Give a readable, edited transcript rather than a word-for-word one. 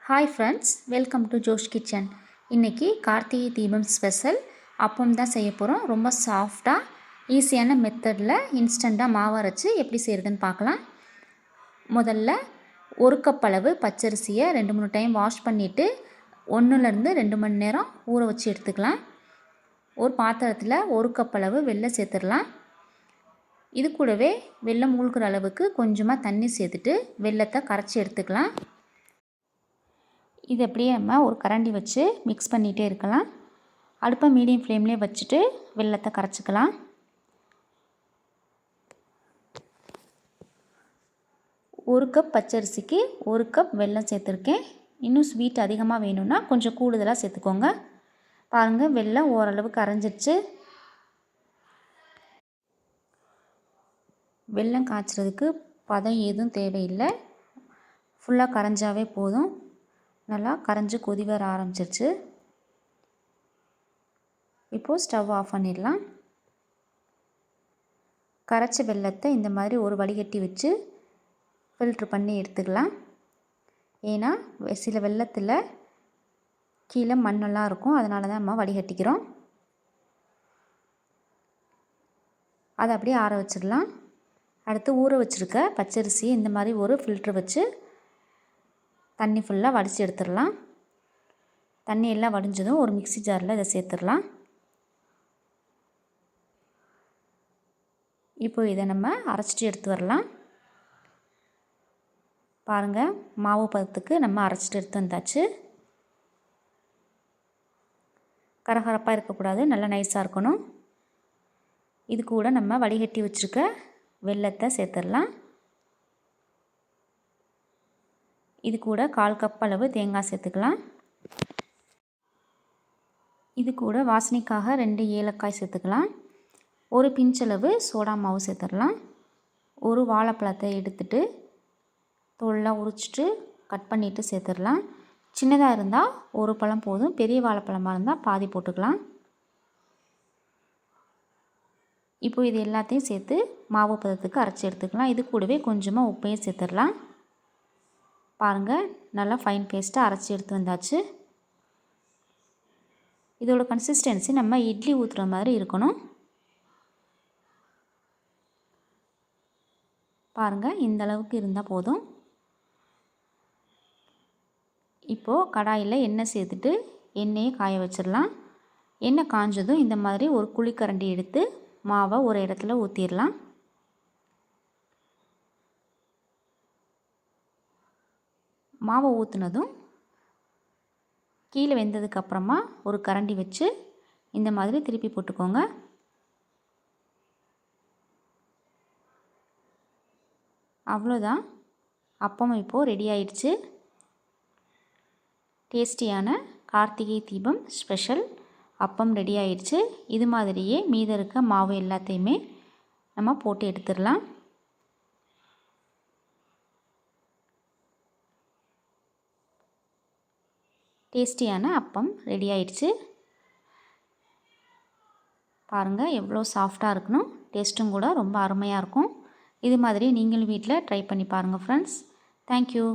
Hi friends, welcome to Josh kitchen. இன்றைக்கி Karthigai Deepam special அப்பம் தான் செய்ய போகிறோம். ரொம்ப சாஃப்டாக ஈஸியான மெத்தடில் இன்ஸ்டண்ட்டாக மாவு அரைச்சி எப்படி செய்கிறதுன்னு பார்க்கலாம். முதல்ல 1 கப் அளவு பச்சரிசியை 2-3 டைம் வாஷ் பண்ணிவிட்டு 1லேருந்து 2 மணி நேரம் ஊற வச்சு எடுத்துக்கலாம். ஒரு பாத்திரத்தில் 1 கப் அளவு வெல்லம் சேர்த்துடலாம். இது கூடவே வெல்லம் மூழ்கிற அளவுக்கு கொஞ்சமாக தண்ணி சேர்த்துட்டு வெல்லத்தை கரைச்சி எடுத்துக்கலாம். இது அப்படியே நம்ம ஒரு கரண்டி வச்சு மிக்ஸ் பண்ணிகிட்டே இருக்கலாம். அடுப்பை மீடியம் ஃப்ளேம்லேயே வச்சுட்டு வெல்லத்தை கரைச்சிக்கலாம். ஒரு கப் பச்சரிசிக்கு 1 கப் வெல்லம் சேர்த்துருக்கேன். இன்னும் ஸ்வீட் அதிகமாக வேணும்னா கொஞ்சம் கூடுதலாக சேர்த்துக்கோங்க. பாருங்கள், வெல்லம் ஓரளவுக்கு கரைஞ்சிடுச்சு. வெல்லம் காய்ச்சறதுக்கு பதம் எதுவும் தேவையில்லை, ஃபுல்லாக கரைஞ்சாவே போதும். நல்லா கரைஞ்சி கொதி வர ஆரம்பிச்சிருச்சு. இப்போது ஸ்டவ் ஆஃப் பண்ணிடலாம். கரைச்ச வெல்லத்தை இந்த மாதிரி ஒரு வடிகட்டி வச்சு ஃபில்ட்ரு பண்ணி எடுத்துக்கலாம். ஏன்னா சில வெல்லத்தில் கீழே மண்ணெல்லாம் இருக்கும், அதனால தான் நம்ம வடிகட்டிக்கிறோம். அதை அப்படியே ஆற வச்சிடலாம். அடுத்து ஊற வச்சுருக்க பச்சரிசி இந்த மாதிரி ஒரு ஃபில்ட்ரு வச்சு தண்ணி ஃபுல்லாக வடித்து எடுத்துடலாம். தண்ணி எல்லாம் வடிஞ்சதும் ஒரு மிக்ஸி ஜாரில் இதை சேர்த்துடலாம். இப்போ இதை நம்ம அரைச்சிட்டு எடுத்து வரலாம். பாருங்கள், மாவு பதத்துக்கு நம்ம அரைச்சிட்டு எடுத்து வந்தாச்சு. கரகரப்பாக இருக்கக்கூடாது, நல்லா நைஸாக இருக்கணும். இது கூட நம்ம வடிகட்டி வச்சுருக்க வெல்லத்தை சேர்த்துடலாம். இது கூட 1/4 கப் அளவு தேங்காய் சேர்த்துக்கலாம். இது கூட வாசனைக்காக 2 ஏலக்காய் சேர்த்துக்கலாம். ஒரு பிஞ்சளவு சோடா மாவு சேர்த்துடலாம். ஒரு வாழைப்பழத்தை எடுத்துட்டு தோலெலாம் உரிச்சிட்டு கட் பண்ணிவிட்டு சேர்த்துடலாம். சின்னதாக இருந்தால் ஒரு பழம் போதும், பெரிய வாழைப்பழமாக இருந்தால் பாதி போட்டுக்கலாம். இப்போ இது எல்லாத்தையும் சேர்த்து மாவு பதத்துக்கு அரைச்சி எடுத்துக்கலாம். இது கூடவே கொஞ்சமாக உப்பையும் சேர்த்துடலாம். பாருங்கள், நல்லா ஃபைன் பேஸ்ட்டாக அரைச்சி எடுத்து வந்தாச்சு. இதோட கன்சிஸ்டன்சி நம்ம இட்லி ஊற்றுற மாதிரி இருக்கணும். பாருங்கள், இந்த அளவுக்கு இருந்தால் போதும். இப்போது கடாயில் எண்ணெய் சேர்த்துட்டு எண்ணெயை காய வச்சிடலாம். எண்ணெய் காஞ்சதும் இந்த மாதிரி ஒரு குழிக்கரண்டி எடுத்து மாவை ஒரு இடத்துல ஊற்றிடலாம். மாவை ஊற்றுனதும் கீழே வெந்ததுக்கப்புறமா ஒரு கரண்டி வச்சு இந்த மாதிரி திருப்பி போட்டுக்கோங்க. அவ்வளோதான், அப்பம் இப்போது ரெடி ஆயிடுச்சு. டேஸ்டியான கார்த்திகை தீபம் ஸ்பெஷல் அப்பம் ரெடி ஆயிடுச்சு. இது மாதிரியே மீதம் இருக்க மாவு எல்லாத்தையுமே நம்ம போட்டு எடுத்துடலாம். டேஸ்டியான அப்பம் ரெடி ஆயிடுச்சு. பாருங்கள், எவ்வளோ சாஃப்டாக இருக்கணும். டேஸ்ட்டும் கூட ரொம்ப அருமையாக இருக்கும். இது மாதிரி நீங்களும் வீட்டில் ட்ரை பண்ணி பாருங்கள் ஃப்ரெண்ட்ஸ். தேங்க்யூ.